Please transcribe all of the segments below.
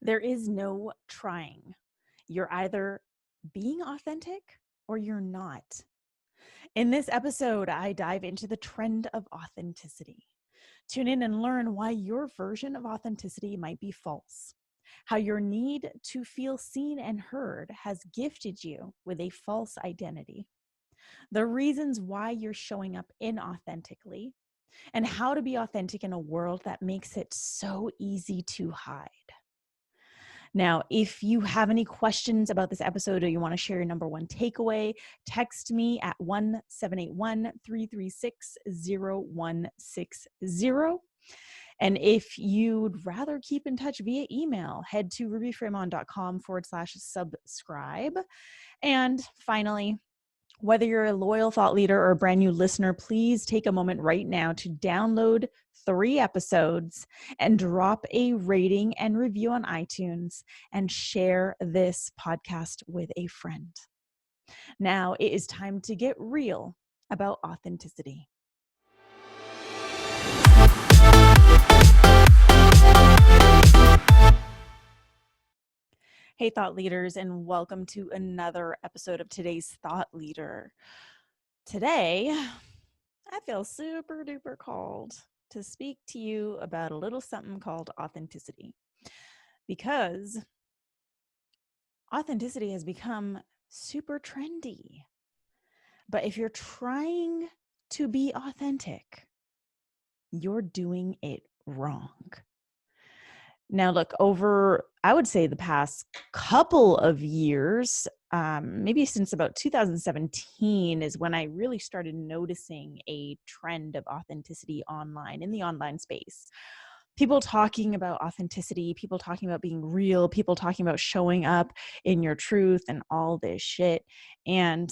There is no trying. You're either being authentic or you're not. In this episode, I dive into the trend of authenticity. Tune in and learn why your version of authenticity might be false, how your need to feel seen and heard has gifted you with a false identity, the reasons why you're showing up inauthentically, and how to be authentic in a world that makes it so easy to hide. Now, if you have any questions about this episode or you want to share your number one takeaway, text me at 1-781-336-0160. And if you'd rather keep in touch via email, head to rubyfremon.com/subscribe. And finally, whether you're a loyal thought leader or a brand new listener, please take a moment right now to download 3 episodes and drop a rating and review on iTunes and share this podcast with a friend. Now it is time to get real about authenticity. Hey, thought leaders, and welcome to another episode of today's Thought Leader. Today, I feel super duper called to speak to you about a little something called authenticity, because authenticity has become super trendy. But if you're trying to be authentic, you're doing it wrong. Now, look, over, I would say the past couple of years, maybe since about 2017 is when I really started noticing a trend of authenticity online, in the online space. People talking about authenticity, people talking about being real, people talking about showing up in your truth and all this shit. And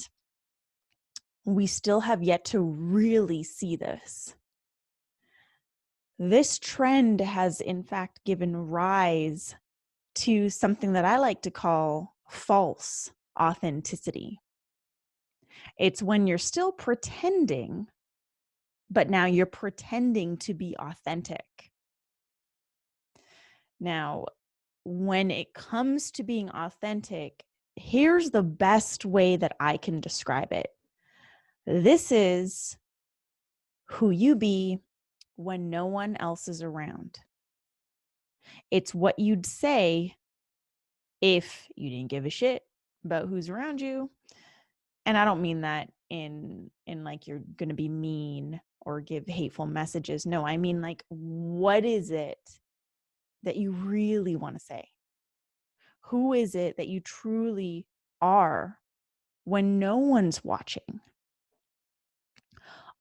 we still have yet to really see this. This trend has, in fact, given rise to something that I like to call false authenticity. It's when you're still pretending, but now you're pretending to be authentic. Now, when it comes to being authentic, here's the best way that I can describe it. This is who you be when no one else is around. It's what you'd say if you didn't give a shit about who's around you. And I don't mean that in like you're going to be mean or give hateful messages. No, I mean like, what is it that you really want to say? Who is it that you truly are when no one's watching?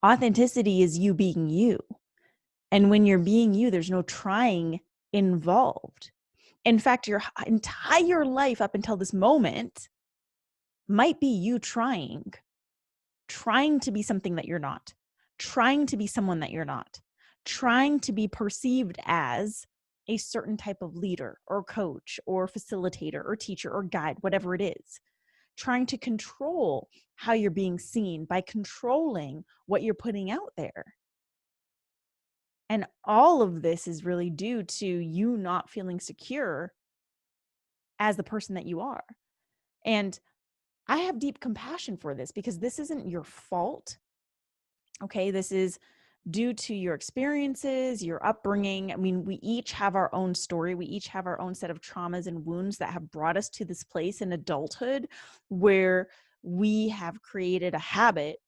Authenticity is you being you. And when you're being you, there's no trying involved. In fact, your entire life up until this moment might be you trying to be something that you're not, trying to be someone that you're not, trying to be perceived as a certain type of leader or coach or facilitator or teacher or guide, whatever it is, trying to control how you're being seen by controlling what you're putting out there. And all of this is really due to you not feeling secure as the person that you are. And I have deep compassion for this because this isn't your fault. Okay, this is due to your experiences, your upbringing. I mean, we each have our own story. We each have our own set of traumas and wounds that have brought us to this place in adulthood where we have created a habit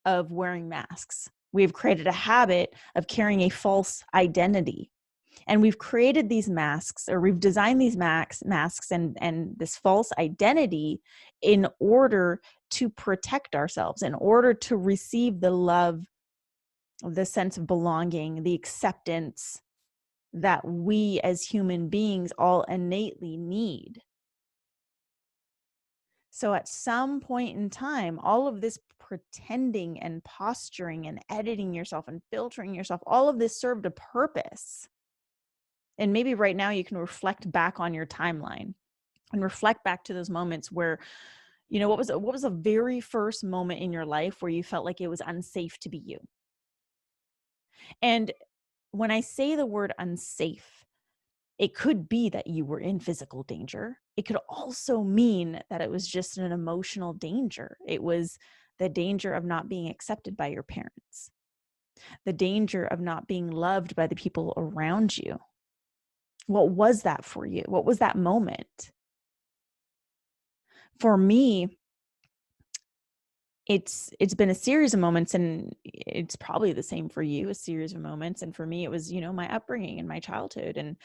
of wearing masks. We have created a habit of carrying a false identity. And we've created these masks, or we've designed these masks and this false identity in order to protect ourselves, in order to receive the love, the sense of belonging, the acceptance that we as human beings all innately need. So at some point in time, all of this pretending and posturing and editing yourself and filtering yourself, all of this served a purpose. And maybe right now you can reflect back on your timeline and reflect back to those moments where, you know, what was the very first moment in your life where you felt like it was unsafe to be you? And when I say the word unsafe, It could be that you were in physical danger. It could also mean that it was just an emotional danger. It was the danger of not being accepted by your parents, the danger of not being loved by the people around you. What was that for you? What was that moment? For me, it's been a series of moments, and it's probably the same for you, a series of moments. And for me, it was, my upbringing and my childhood. And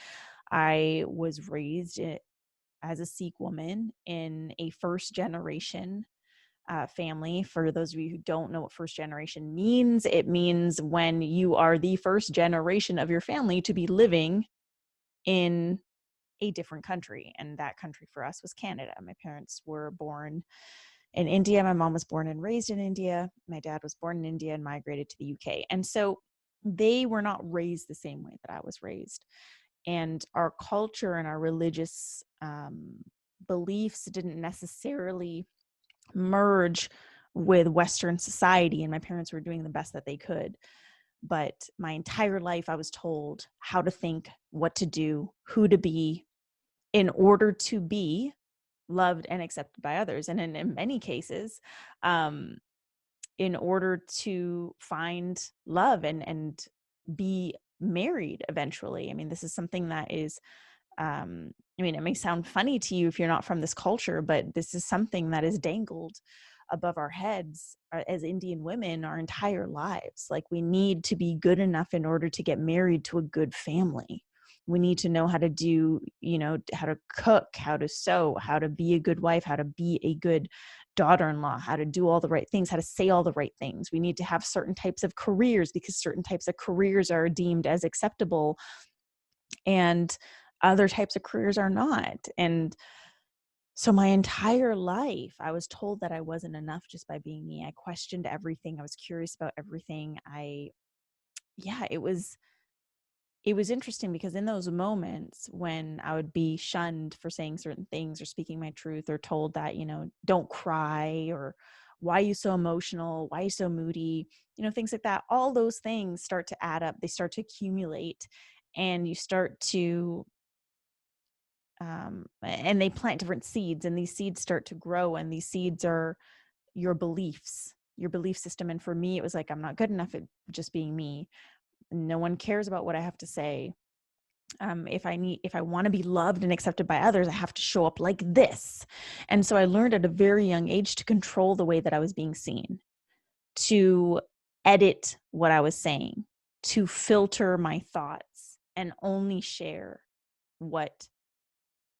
I was raised as a Sikh woman in a first generation family. For those of you who don't know what first generation means, it means when you are the first generation of your family to be living in a different country. And that country for us was Canada. My parents were born in India. My mom was born and raised in India. My dad was born in India and migrated to the UK. And so they were not raised the same way that I was raised. And our culture and our religious beliefs didn't necessarily merge with Western society. And my parents were doing the best that they could. But my entire life, I was told how to think, what to do, who to be in order to be loved and accepted by others. And in many cases, in order to find love and be married eventually. I mean, this is something that is, it may sound funny to you if you're not from this culture, but this is something that is dangled above our heads as Indian women our entire lives. Like, we need to be good enough in order to get married to a good family. We need to know how to do, how to cook, how to sew, how to be a good wife, how to be a good daughter-in-law, how to do all the right things, how to say all the right things. We need to have certain types of careers because certain types of careers are deemed as acceptable and other types of careers are not. And so my entire life, I was told that I wasn't enough just by being me. I questioned everything. I was curious about everything. It was interesting because in those moments when I would be shunned for saying certain things or speaking my truth, or told that, don't cry, or why are you so emotional? Why are you so moody? Things like that. All those things start to add up. They start to accumulate, and you start to, and they plant different seeds, and these seeds start to grow, and these seeds are your beliefs, your belief system. And for me, it was like, I'm not good enough at just being me. No one cares about what I have to say. If I want to be loved and accepted by others, I have to show up like this. And so I learned at a very young age to control the way that I was being seen, to edit what I was saying, to filter my thoughts and only share what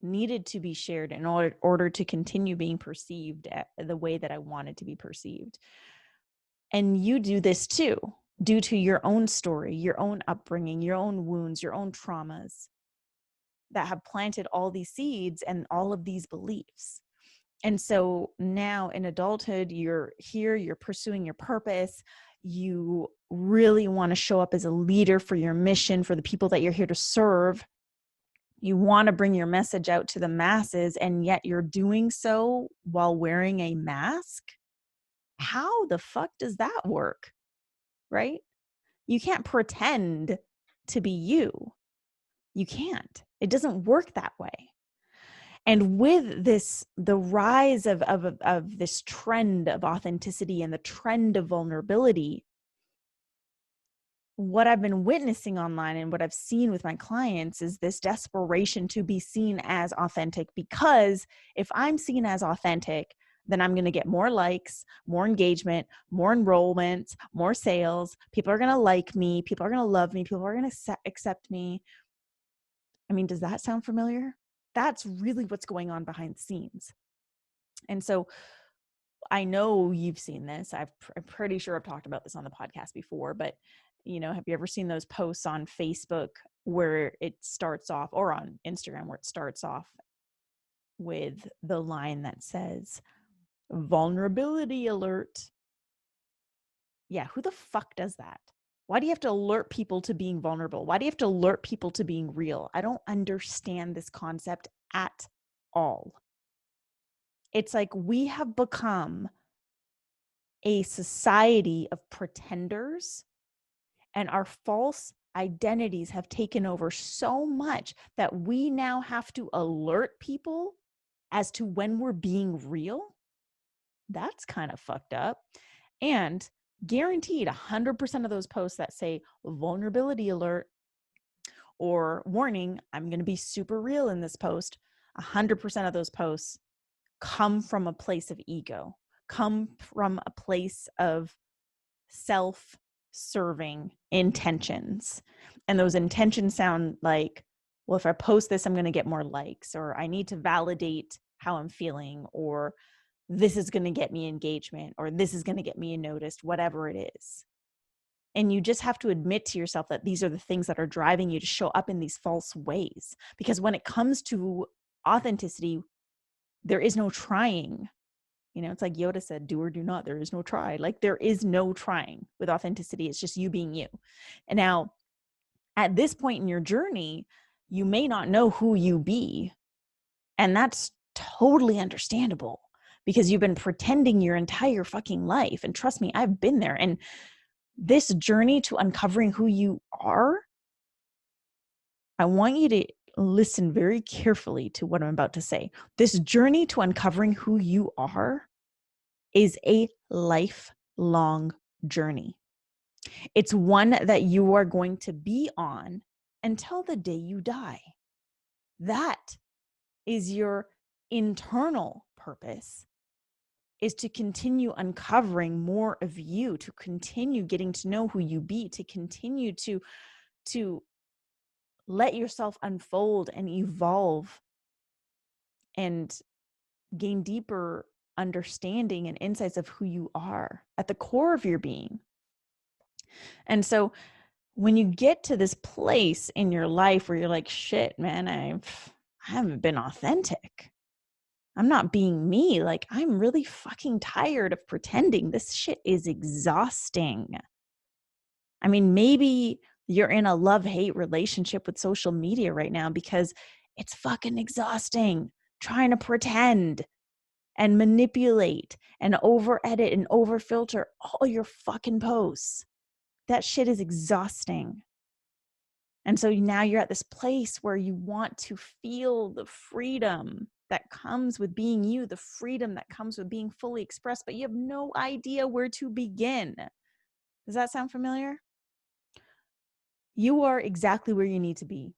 needed to be shared in order to continue being perceived the way that I wanted to be perceived. And you do this too, due to your own story, your own upbringing, your own wounds, your own traumas that have planted all these seeds and all of these beliefs. And so now in adulthood, you're here, you're pursuing your purpose. You really want to show up as a leader for your mission, for the people that you're here to serve. You want to bring your message out to the masses, and yet you're doing so while wearing a mask. How the fuck does that work? Right? You can't pretend to be you. You can't. It doesn't work that way. And with this, the rise of this trend of authenticity and the trend of vulnerability, what I've been witnessing online and what I've seen with my clients is this desperation to be seen as authentic, because if I'm seen as authentic, then I'm going to get more likes, more engagement, more enrollments, more sales. People are going to like me. People are going to love me. People are going to accept me. I mean, does that sound familiar? That's really what's going on behind the scenes. And so I know you've seen this. I'm pretty sure I've talked about this on the podcast before, but have you ever seen those posts on Facebook where it starts off, or on Instagram where it starts off with the line that says, vulnerability alert? Yeah, who the fuck does that? Why do you have to alert people to being vulnerable? Why do you have to alert people to being real? I don't understand this concept at all. It's like we have become a society of pretenders, and our false identities have taken over so much that we now have to alert people as to when we're being real. That's kind of fucked up. And guaranteed 100% of those posts that say vulnerability alert or warning, I'm going to be super real in this post, 100% of those posts come from a place of ego, come from a place of self-serving intentions. And those intentions sound like, well, if I post this, I'm going to get more likes, or I need to validate how I'm feeling, or this is going to get me engagement, or this is going to get me noticed, whatever it is. And you just have to admit to yourself that these are the things that are driving you to show up in these false ways. Because when it comes to authenticity, there is no trying. You know, it's like Yoda said, do or do not. There is no try. Like, there is no trying with authenticity. It's just you being you. And now, at this point in your journey, you may not know who you be. And that's totally understandable because you've been pretending your entire fucking life. And trust me, I've been there. And this journey to uncovering who you are, I want you to listen very carefully to what I'm about to say. This journey to uncovering who you are is a lifelong journey. It's one that you are going to be on until the day you die. That is your internal purpose, is to continue uncovering more of you, to continue getting to know who you be, to continue to let yourself unfold and evolve and gain deeper understanding and insights of who you are at the core of your being. And so when you get to this place in your life where you're like, shit, man, I haven't been authentic. I'm not being me. Like, I'm really fucking tired of pretending. This shit is exhausting. I mean, maybe you're in a love-hate relationship with social media right now because it's fucking exhausting trying to pretend and manipulate and over edit and over filter all your fucking posts. That shit is exhausting. And so now you're at this place where you want to feel the freedom that comes with being you, the freedom that comes with being fully expressed, but you have no idea where to begin. Does that sound familiar? You are exactly where you need to be.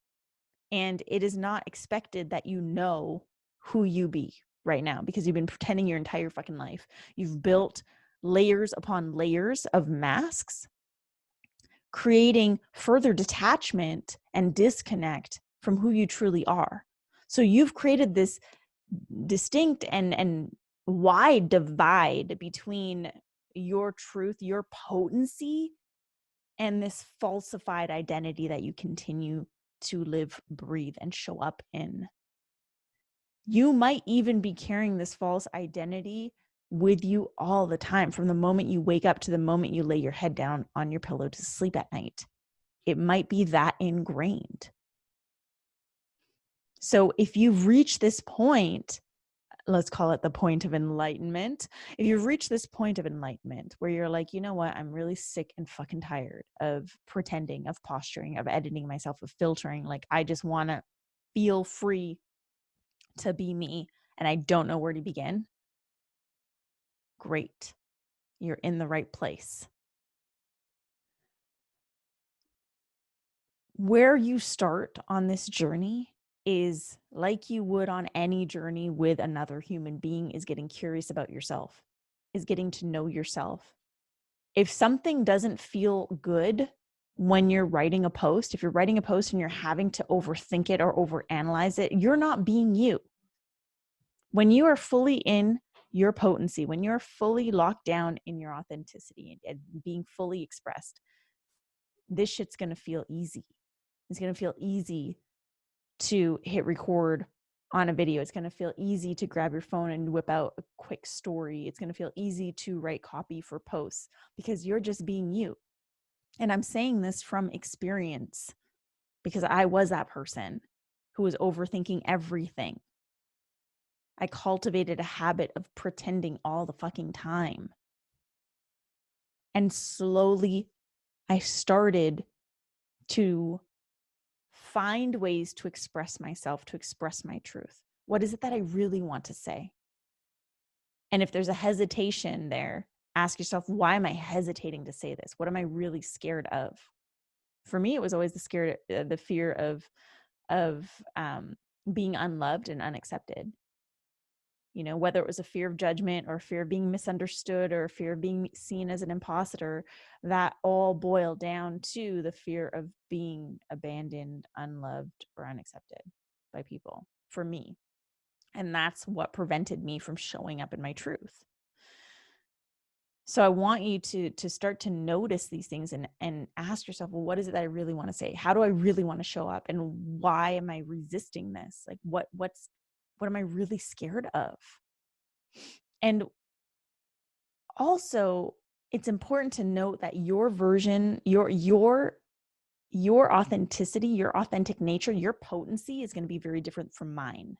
And it is not expected that you know who you be right now because you've been pretending your entire fucking life. You've built layers upon layers of masks, creating further detachment and disconnect from who you truly are. So you've created this distinct and wide divide between your truth, your potency, and this falsified identity that you continue to live, breathe, and show up in. You might even be carrying this false identity with you all the time, from the moment you wake up to the moment you lay your head down on your pillow to sleep at night. It might be that ingrained. So if you've reached this point, let's call it the point of enlightenment. If you've reached this point of enlightenment where you're like, you know what, I'm really sick and fucking tired of pretending, of posturing, of editing myself, of filtering. Like, I just want to feel free to be me and I don't know where to begin. Great. You're in the right place. Where you start on this journey is like you would on any journey with another human being, is getting curious about yourself, is getting to know yourself. If something doesn't feel good when you're writing a post, if you're writing a post and you're having to overthink it or overanalyze it, you're not being you. When you are fully in your potency, when you're fully locked down in your authenticity and being fully expressed, this shit's going to feel easy. It's going to feel easy to hit record on a video. It's going to feel easy to grab your phone and whip out a quick story. It's going to feel easy to write copy for posts because you're just being you. And I'm saying this from experience because I was that person who was overthinking everything. I cultivated a habit of pretending all the fucking time. And slowly I started to find ways to express myself, to express my truth. What is it that I really want to say? And if there's a hesitation there, ask yourself, why am I hesitating to say this? What am I really scared of? For me, it was always the fear of being unloved and unaccepted. You know, whether it was a fear of judgment or fear of being misunderstood or fear of being seen as an imposter, that all boiled down to the fear of being abandoned, unloved, or unaccepted by people for me. And that's what prevented me from showing up in my truth. So I want you to start to notice these things and ask yourself, well, what is it that I really want to say? How do I really want to show up? And why am I resisting this? Like what am I really scared of? And also, it's important to note that your version, your authenticity, your authentic nature, your potency is going to be very different from mine.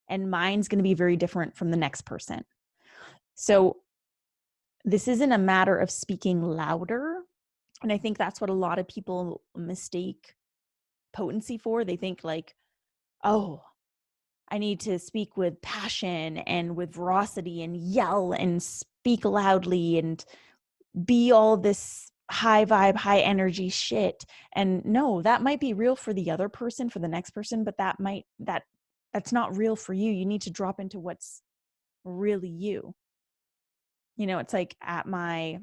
And mine's going to be very different from the next person. So this isn't a matter of speaking louder. And I think that's what a lot of people mistake potency for. They think like, oh, I need to speak with passion and with veracity and yell and speak loudly and be all this high vibe, high energy shit. And no, that might be real for the other person, for the next person, but that's not real for you. You need to drop into what's really you. You know, it's like at my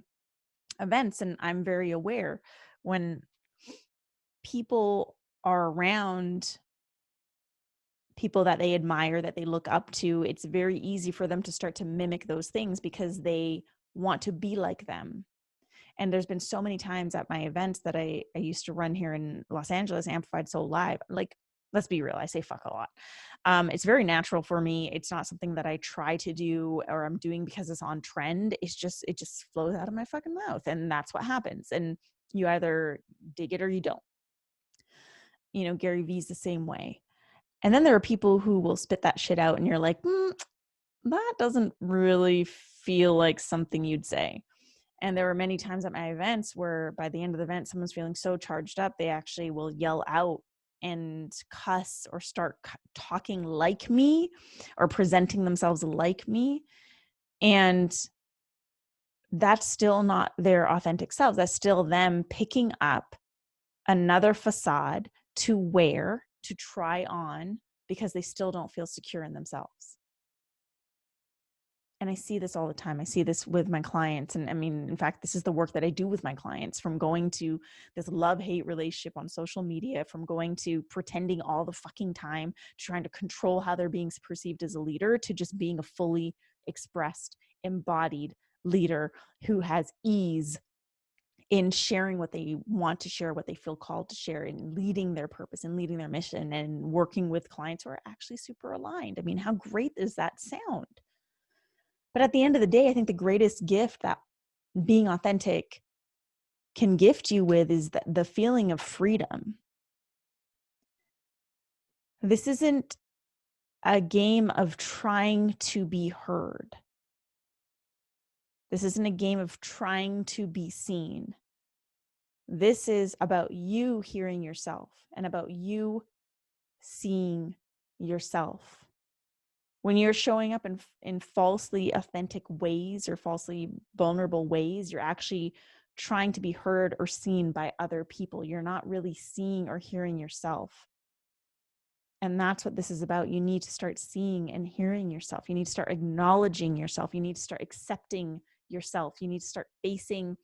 events, and I'm very aware when people are around people that they admire, that they look up to, it's very easy for them to start to mimic those things because they want to be like them. And there's been so many times at my events that I used to run here in Los Angeles, Amplified Soul Live. Like, let's be real, I say fuck a lot. It's very natural for me. It's not something that I try to do or I'm doing because it's on trend. It just flows out of my fucking mouth. And that's what happens. And you either dig it or you don't. You know, Gary Vee's the same way. And then there are people who will spit that shit out and you're like, that doesn't really feel like something you'd say. And there were many times at my events where by the end of the event, someone's feeling so charged up, they actually will yell out and cuss or start talking like me or presenting themselves like me. And that's still not their authentic selves. That's still them picking up another facade to wear, to try on, because they still don't feel secure in themselves. And I see this all the time. I see this with my clients. And I mean, in fact, this is the work that I do with my clients, from going to this love-hate relationship on social media, from going to pretending all the fucking time, to trying to control how they're being perceived as a leader, to just being a fully expressed, embodied leader who has ease in sharing what they want to share, what they feel called to share, and leading their purpose and leading their mission and working with clients who are actually super aligned. I mean, how great does that sound? But at the end of the day, I think the greatest gift that being authentic can gift you with is the feeling of freedom. This isn't a game of trying to be heard. This isn't a game of trying to be seen. This is about you hearing yourself and about you seeing yourself. When you're showing up in falsely authentic ways or falsely vulnerable ways, you're actually trying to be heard or seen by other people. You're not really seeing or hearing yourself. And that's what this is about. You need to start seeing and hearing yourself. You need to start acknowledging yourself. You need to start accepting yourself. You need to start facing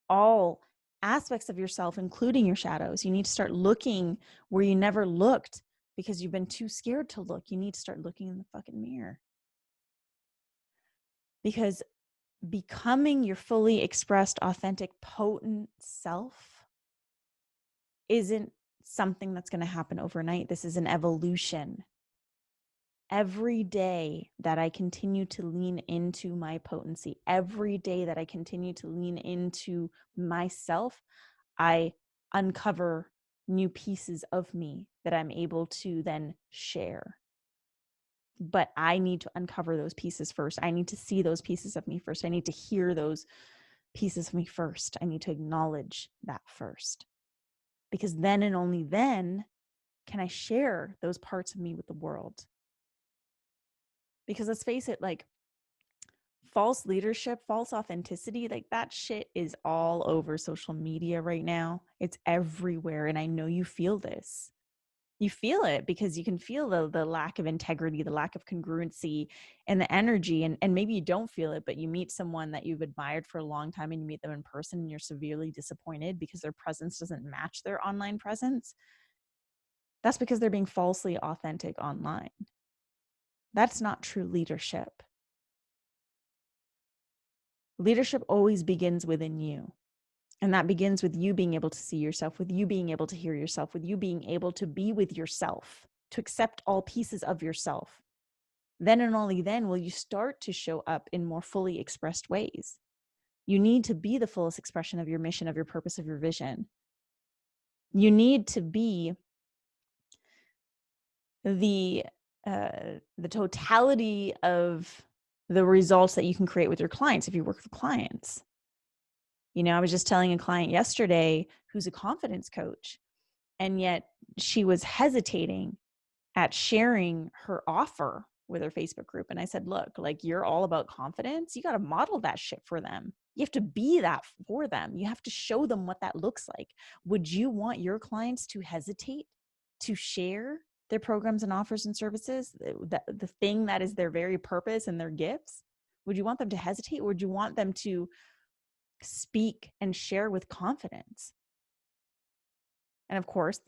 all aspects of yourself, including your shadows. You need to start looking where you never looked because you've been too scared to look. You need to start looking in the fucking mirror. Because becoming your fully expressed, authentic, potent self isn't something that's going to happen overnight. This is an evolution. Every day that I continue to lean into my potency, every day that I continue to lean into myself, I uncover new pieces of me that I'm able to then share. But I need to uncover those pieces first. I need to see those pieces of me first. I need to hear those pieces of me first. I need to acknowledge that first. because then and only then can I share those parts of me with the world. Because let's face it, like false leadership, false authenticity, like that shit is all over social media right now. It's everywhere. And I know you feel this. You feel it because you can feel the lack of integrity, the lack of congruency and the energy. And maybe you don't feel it, but you meet someone that you've admired for a long time and you meet them in person and you're severely disappointed because their presence doesn't match their online presence. That's because they're being falsely authentic online. That's not true leadership. Leadership always begins within you. And that begins with you being able to see yourself, with you being able to hear yourself, with you being able to be with yourself, to accept all pieces of yourself. Then and only then will you start to show up in more fully expressed ways. You need to be the fullest expression of your mission, of your purpose, of your vision. You need to be the totality of the results that you can create with your clients if you work with clients. You know, I was just telling a client yesterday who's a confidence coach, and yet she was hesitating at sharing her offer with her Facebook group. And I said, look, like you're all about confidence. You got to model that shit for them. You have to be that for them. You have to show them what that looks like. Would you want your clients to hesitate to share their programs and offers and services, the thing that is their very purpose and their gifts? Would you want them to hesitate, or would you want them to speak and share with confidence? And of course,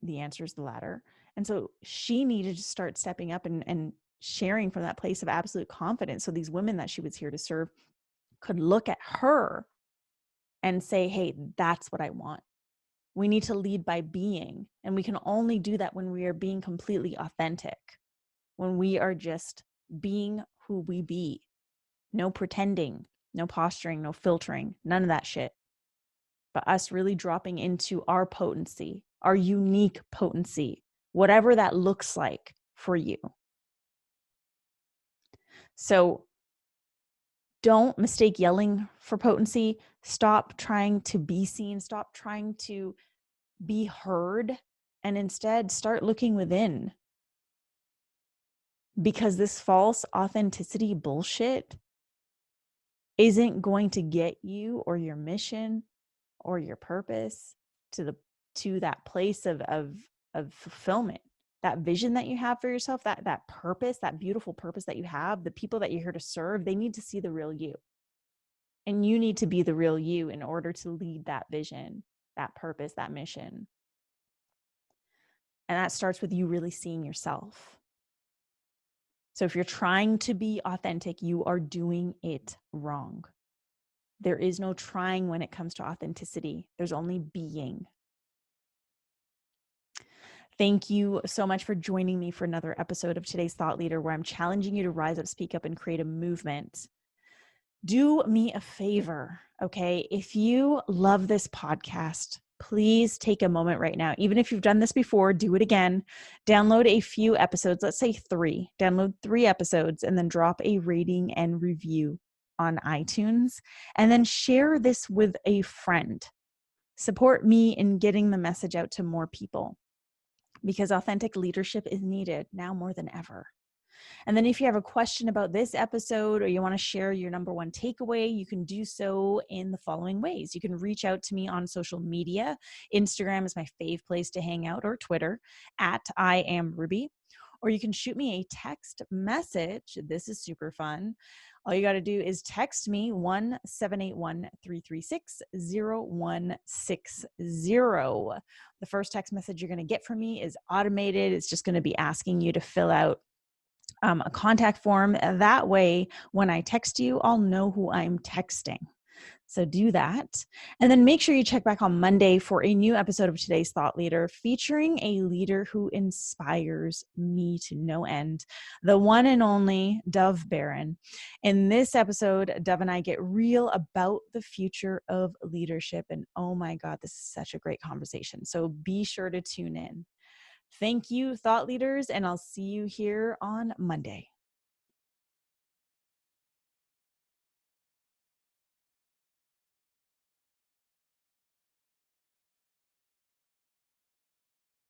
the answer is the latter. And so she needed to start stepping up and sharing from that place of absolute confidence. So these women that she was here to serve could look at her and say, hey, that's what I want. We need to lead by being. And we can only do that when we are being completely authentic, when we are just being who we be. No pretending, no posturing, no filtering, none of that shit. But us really dropping into our potency, our unique potency, whatever that looks like for you. So don't mistake yelling for potency. Stop trying to be seen. Stop trying to be heard. And instead start looking within. Because this false authenticity bullshit isn't going to get you or your mission or your purpose to that place of fulfillment. That vision that you have for yourself, that purpose, that beautiful purpose that you have, the people that you're here to serve, they need to see the real you. And you need to be the real you in order to lead that vision, that purpose, that mission. And that starts with you really seeing yourself. So if you're trying to be authentic, you are doing it wrong. There is no trying when it comes to authenticity. There's only being. Thank you so much for joining me for another episode of Today's Thought Leader, where I'm challenging you to rise up, speak up, and create a movement. Do me a favor, okay? If you love this podcast, please take a moment right now. Even if you've done this before, do it again. Download a few episodes, let's say 3. Download 3 episodes and then drop a rating and review on iTunes. And then share this with a friend. Support me in getting the message out to more people, because authentic leadership is needed now more than ever. And then if you have a question about this episode, or you want to share your number one takeaway, you can do so in the following ways. You can reach out to me on social media. Instagram is my fave place to hang out, or Twitter at I am Ruby. Or you can shoot me a text message. This is super fun. All you got to do is text me 1-781-336-0160. The first text message you're going to get from me is automated. It's just going to be asking you to fill out a contact form. That way, when I text you, I'll know who I'm texting. So do that. And then make sure you check back on Monday for a new episode of Today's Thought Leader, featuring a leader who inspires me to no end, the one and only Dove Barron. In this episode, Dove and I get real about the future of leadership. And oh my God, this is such a great conversation. So be sure to tune in. Thank you, thought leaders, and I'll see you here on Monday.